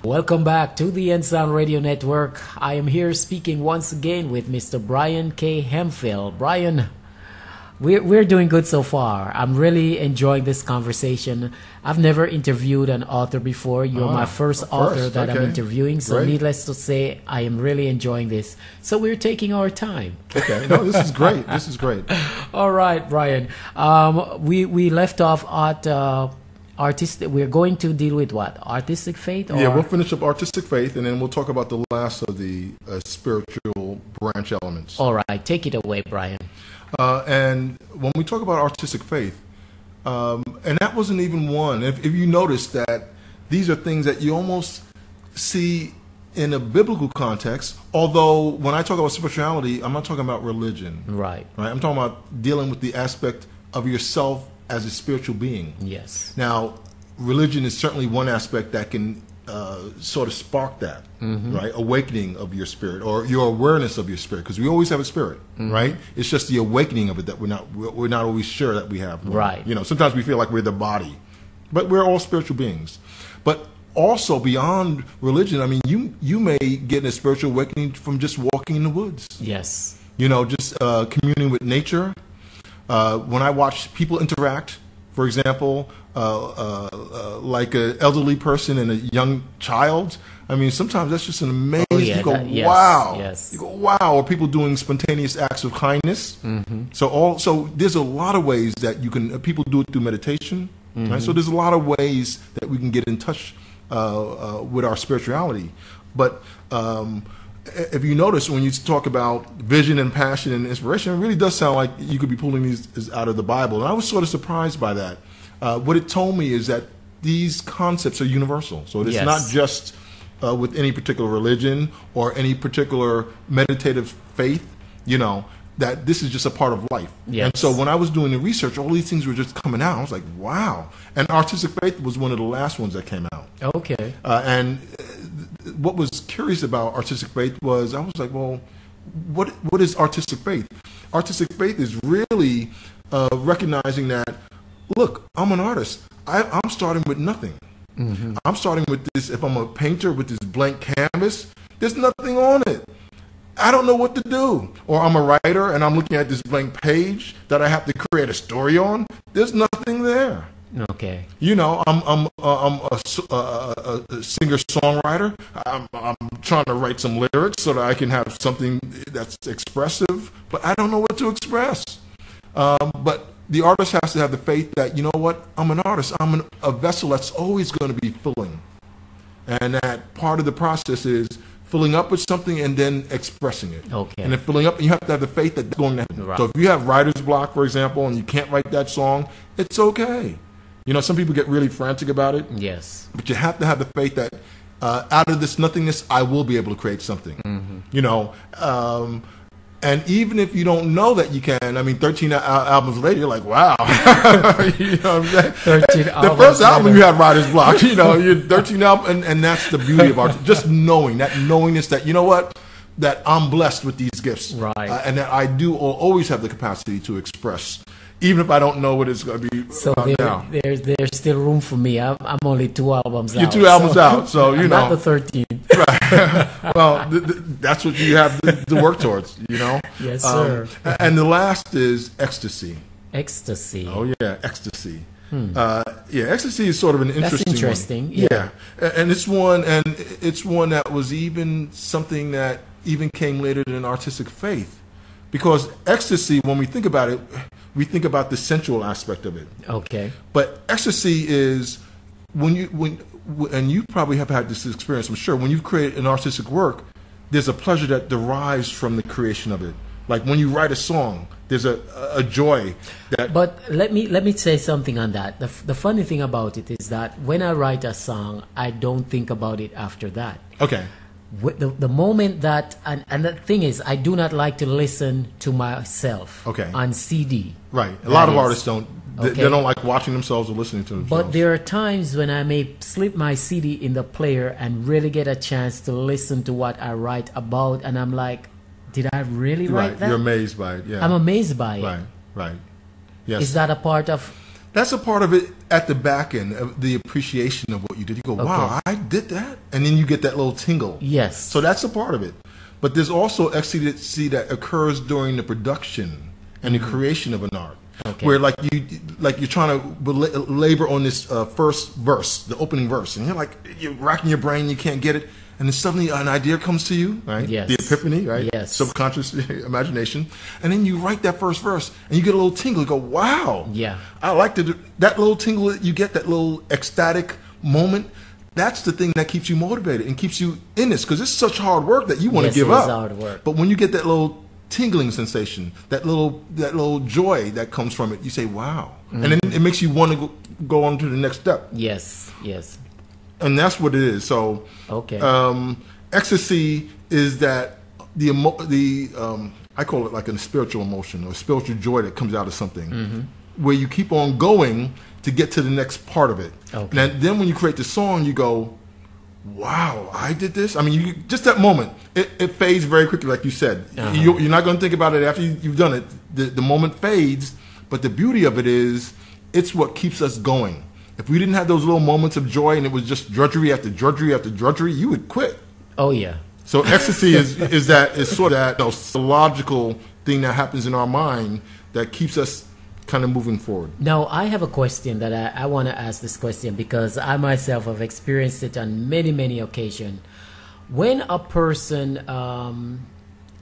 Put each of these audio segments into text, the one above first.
Welcome back to the Ensound Radio Network. I am here speaking once again with Mr. Brian K. Hemphill. Brian, we're doing good so far. I'm really enjoying this conversation. I've never interviewed an author before. You're my first author that I'm interviewing, so great. Needless to say, I am really enjoying this. So we're taking our time. Okay, no, this is great. This is great. All right, Brian. We left off at artistic. We're going to deal with what? Artistic faith? Or? Yeah, we'll finish up artistic faith, and then we'll talk about the last of the spiritual branch elements. All right, take it away, Brian. And when we talk about artistic faith, and that wasn't even one. If you notice that these are things that you almost see in a biblical context, although when I talk about spirituality, I'm not talking about religion. Right. I'm talking about dealing with the aspect of yourself as a spiritual being. Yes. Now, religion is certainly one aspect that can sort of spark that, right? Awakening of your spirit or your awareness of your spirit, because we always have a spirit, right? It's just the awakening of it that we're not always sure that we have. Right. You know, sometimes we feel like we're the body, but we're all spiritual beings. But also beyond religion, I mean, you may get a spiritual awakening from just walking in the woods. Yes. You know, just communing with nature. When I watch people interact, for example, like an elderly person and a young child, I mean, sometimes that's just an amazing. You go, wow. Yes. You go, wow. Or people doing spontaneous acts of kindness. So there's a lot of ways that you can. People do it through meditation. Right? So there's a lot of ways that we can get in touch with our spirituality. But if you notice, when you talk about vision and passion and inspiration, it really does sound like you could be pulling these out of the Bible. And I was sort of surprised by that. What it told me is that these concepts are universal. So it's not just with any particular religion or any particular meditative faith, you know, that this is just a part of life. Yes. And so when I was doing the research, all these things were just coming out. I was like, wow. And artistic faith was one of the last ones that came out. Okay. And what was curious about artistic faith was I was like, well, what is artistic faith? Artistic faith is really recognizing that, look, I'm an artist. I'm starting with nothing. I'm starting with this. If I'm a painter with this blank canvas, there's nothing on it. I don't know what to do. Or I'm a writer and I'm looking at this blank page that I have to create a story on. There's nothing there. Okay. You know, I'm a singer-songwriter. I'm trying to write some lyrics so that I can have something that's expressive, but I don't know what to express. But the artist has to have the faith that, you know what, I'm an artist. I'm a vessel that's always going to be filling. And that part of the process is filling up with something and then expressing it. Okay. And then filling up, you have to have the faith that that's going to happen. Right. So if you have writer's block, for example, and you can't write that song, it's okay. You know, some people get really frantic about it. Yes. But you have to have the faith that out of this nothingness, I will be able to create something. You know, and even if you don't know that you can, I mean, 13 albums later, you're like, wow. You know what I'm saying? 13 the first album you had writer's block, you know, you're 13 albums, and that's the beauty of art. Just knowing, that knowingness that, you know what, that I'm blessed with these gifts. Right. And that I do always have the capacity to express, even if I don't know what it's going to be. So now. there's still room for me. I'm only 2 albums out. You're 2 albums out, so you I'm know. not the 13th. Right. Well, that's what you have to work towards, you know. Yes, sir. And the last is ecstasy. Ecstasy. Oh yeah, ecstasy. Ecstasy is sort of an interesting. That's interesting. One. Yeah. And it's one that was even something that even came later than artistic faith, because ecstasy, when we think about it, we think about the sensual aspect of it. Okay. But ecstasy is and you probably have had this experience, I'm sure, when you create an artistic work, there's a pleasure that derives from the creation of it. Like when you write a song, there's a joy that. But let me say something on that. The funny thing about it is that when I write a song, I don't think about it after that. Okay. The moment that, and the thing is, I do not like to listen to myself on CD. Right. A lot of artists don't. They don't like watching themselves or listening to themselves. But there are times when I may slip my CD in the player and really get a chance to listen to what I write about, and I'm like, did I really write that? You're amazed by it, yeah. I'm amazed by it. Right. Yes. Is that a part of... That's a part of it. at the back end of the appreciation of what you did. You go, wow, I did that, and then you get that little tingle. Yes. So that's a part of it. But there's also ecstasy that occurs during the production and the creation of an art. Okay. Where you're trying to labor on this first verse, the opening verse, and you're racking your brain, you can't get it, and then suddenly an idea comes to you, right? Yes. The epiphany, right? Yes. Subconscious imagination, and then you write that first verse, and you get a little tingle. You go, wow, yeah, I like that little tingle that you get, that little ecstatic moment. That's the thing that keeps you motivated and keeps you in this, because it's such hard work that you want to give up. Hard work. But when you get that little tingling sensation, that little joy that comes from it, you say, wow. And then it makes you want to go on to the next step. Yes, yes. And that's what it is. So ecstasy is that I call it like a spiritual emotion or spiritual joy that comes out of something, where you keep on going to get to the next part of it. Okay. And then when you create the song, you go, wow, I did this. I mean, just that moment, it fades very quickly, like you said. You're not going to think about it after you've done it. The moment fades, but the beauty of it is, it's what keeps us going. If we didn't have those little moments of joy and it was just drudgery after drudgery after drudgery, you would quit. Oh yeah. So ecstasy is sort of that psychological thing that happens in our mind that keeps us kind of moving forward. Now, I have a question that I want to ask this question, because I myself have experienced it on many, many occasions. When a person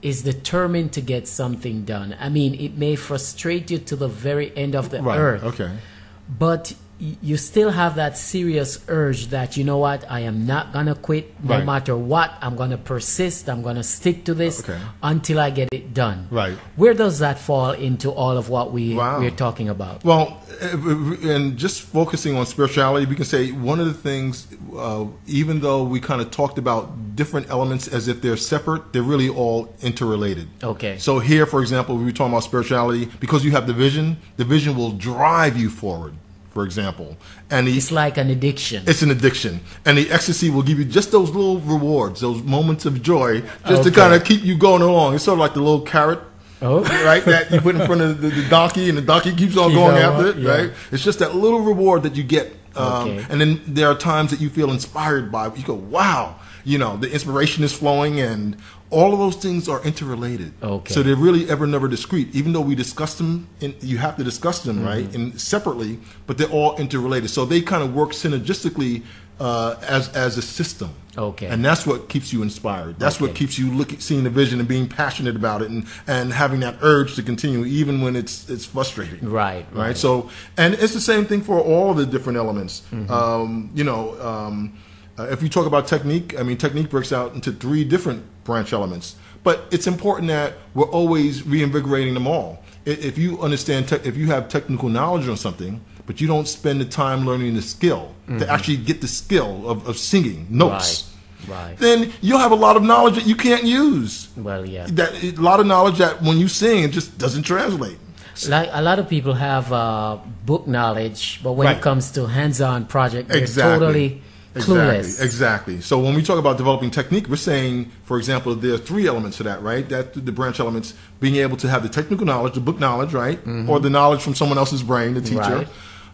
is determined to get something done, I mean, it may frustrate you to the very end of the earth. Okay. But you still have that serious urge that, you know what, I am not going to quit no matter what. I'm going to persist. I'm going to stick to this until I get it done. Right. Where does that fall into all of what we're talking about? Well, and just focusing on spirituality, we can say one of the things, even though we kind of talked about different elements as if they're separate, they're really all interrelated. Okay. So here, for example, we were talking about spirituality, because you have the vision will drive you forward. For example, and it's like an addiction. It's an addiction, and the ecstasy will give you just those little rewards, those moments of joy, just to kind of keep you going along. It's sort of like the little carrot, right? That you put in front of the donkey, and the donkey keeps on going after it, right? It's just that little reward that you get, and then there are times that you feel inspired by. You go, wow, the inspiration is flowing, and all of those things are interrelated. Okay. So they're really never discrete. Even though we discuss them, you have to discuss them, right, and separately, but they're all interrelated. So they kind of work synergistically as a system. Okay. And that's what keeps you inspired. That's what keeps you seeing the vision and being passionate about it, and having that urge to continue even when it's frustrating. Right. Right. So, and it's the same thing for all the different elements. If we talk about technique, I mean, technique breaks out into 3 different branch elements. But it's important that we're always reinvigorating them all. If you understand, if you have technical knowledge on something, but you don't spend the time learning the skill to actually get the skill of singing notes, then you'll have a lot of knowledge that you can't use. Well, yeah. A lot of knowledge that when you sing, it just doesn't translate. Like a lot of people have book knowledge, but when it comes to hands-on project, they're totally clueless. Exactly. So when we talk about developing technique, we're saying, for example, there are 3 elements to that, right? That the branch elements, being able to have the technical knowledge, the book knowledge, right? Or the knowledge from someone else's brain, the teacher. Right.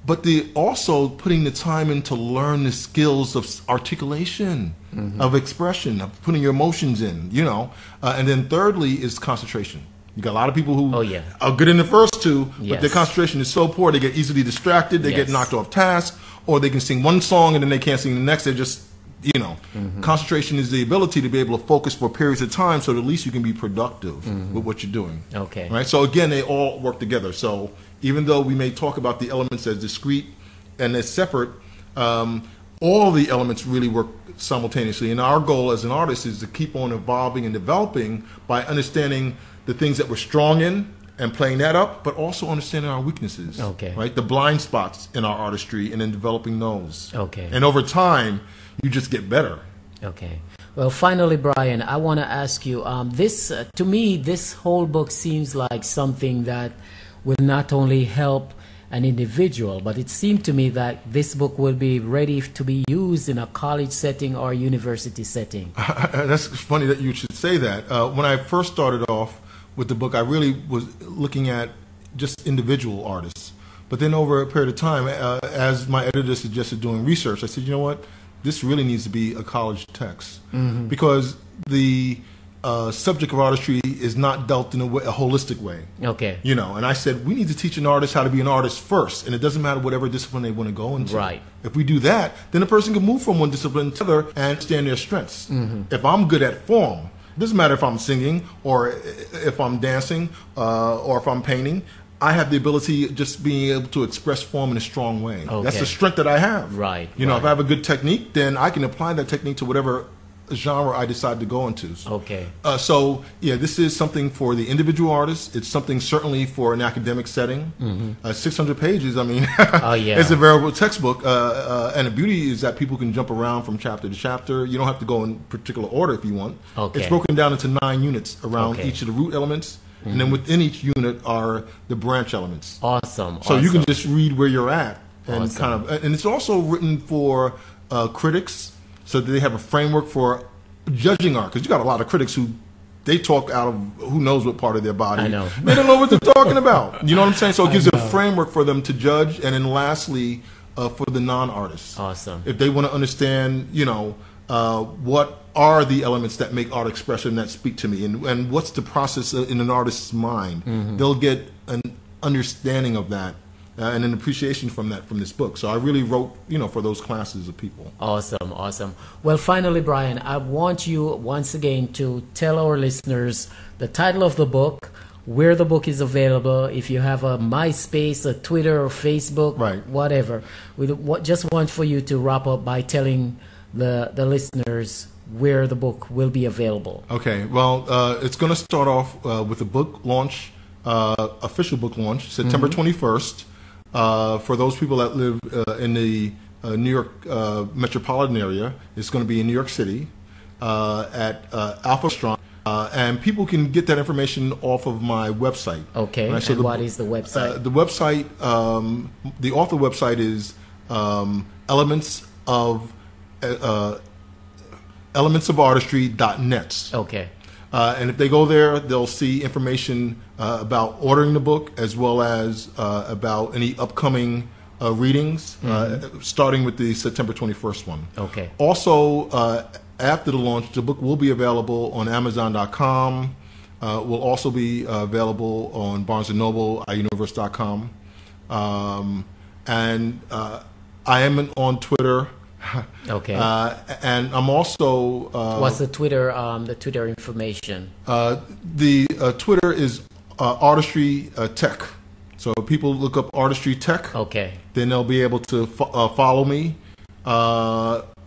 But also putting the time in to learn the skills of articulation, of expression, of putting your emotions in, And then thirdly is concentration. You got a lot of people who are good in the first 2, but their concentration is so poor, they get easily distracted, they get knocked off task, or they can sing one song and then they can't sing the next. They're just, concentration is the ability to be able to focus for periods of time, so that at least you can be productive with what you're doing. Okay. Right. So again, they all work together. So even though we may talk about the elements as discrete and as separate, all the elements really work simultaneously. And our goal as an artist is to keep on evolving and developing by understanding the things that we're strong in and playing that up, but also understanding our weaknesses. Okay. Right? The blind spots in our artistry, and then developing those. Okay. And over time, you just get better. Okay. Well, finally, Brian, I want to ask you, to me, this whole book seems like something that will not only help an individual, but it seemed to me that this book will be ready to be used in a college setting or university setting. That's funny that you should say that. When I first started off with the book, I really was looking at just individual artists. But then over a period of time, as my editor suggested doing research, I said, you know what? This really needs to be a college text. Because the subject of artistry is not dealt in a holistic way. Okay. You know, and I said, we need to teach an artist how to be an artist first, and it doesn't matter whatever discipline they want to go into. Right. If we do that, then a person can move from one discipline to the other and understand their strengths. If I'm good at form, it doesn't matter if I'm singing or if I'm dancing or if I'm painting, I have the ability of just being able to express form in a strong way. Okay. That's the strength that I have. Right. You know, if I have a good technique, then I can apply that technique to whatever genre I decide to go into. Okay. So, yeah, this is something for the individual artist. It's something certainly for an academic setting. 600 pages, I mean, Oh, yeah. it's a veritable textbook. And the beauty is that people can jump around from chapter to chapter. You don't have to go in particular order if you want. Okay. It's broken down into 9 units around Okay. each of the root elements. And then within each unit are the branch elements. Awesome. So you can just read where you're at. And Awesome. and it's also written for critics, so that they have a framework for judging art. Because you got a lot of critics who they talk out of who knows what part of their body. I know. They don't know what they're talking about. You know what I'm saying? So it gives a framework for them to judge. And then lastly, for the non-artists. Awesome. If they want to understand, you know, what are the elements that make art expression that speak to me, and what's the process in an artist's mind, they'll get an understanding of that. And an appreciation from this book. So I really wrote, you know, for those classes of people. Awesome, awesome. Well, finally, Brian, I want you once again to tell our listeners the title of the book, where the book is available, if you have a MySpace, a Twitter, or Facebook, Right. whatever. We just want for you to wrap up by telling the listeners where the book will be available. Okay, well, it's going to start off with a book launch, official book launch, September 21st. For those people that live in the New York metropolitan area, it's going to be in New York City at Alpha Restaurant. And people can get that information off of my website. Okay, Right, so and what is the website? The website, the author website is elementsofartistry.net. Okay. And if they go there, they'll see information about ordering the book, as well as about any upcoming readings, starting with the September 21st one. Okay. Also, after the launch, the book will be available on Amazon.com. Will also be available on Barnes & Noble, iUniverse.com. And I am on Twitter. Okay. And I'm also... What's the Twitter information? The Twitter is Artistry Tech. So people look up Artistry Tech. Okay. Then they'll be able to follow me.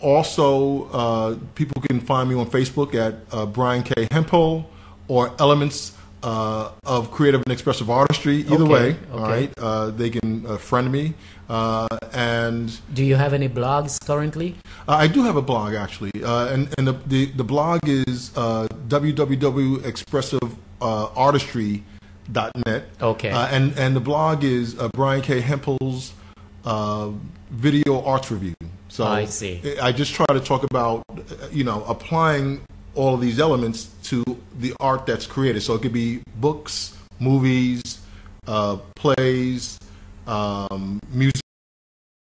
Also, people can find me on Facebook at Brian K. Hemphill or Elements of Creative and Expressive Artistry. Either way, all right, they can friend me. And do you have any blogs currently? I do have a blog, actually, and the blog is www.expressiveartistry.net. Okay. And the blog is Brian K. Hemphill's video arts review. So I see. I just try to talk about, you know, applying all of these elements to the art that's created. So it could be books, movies, plays, music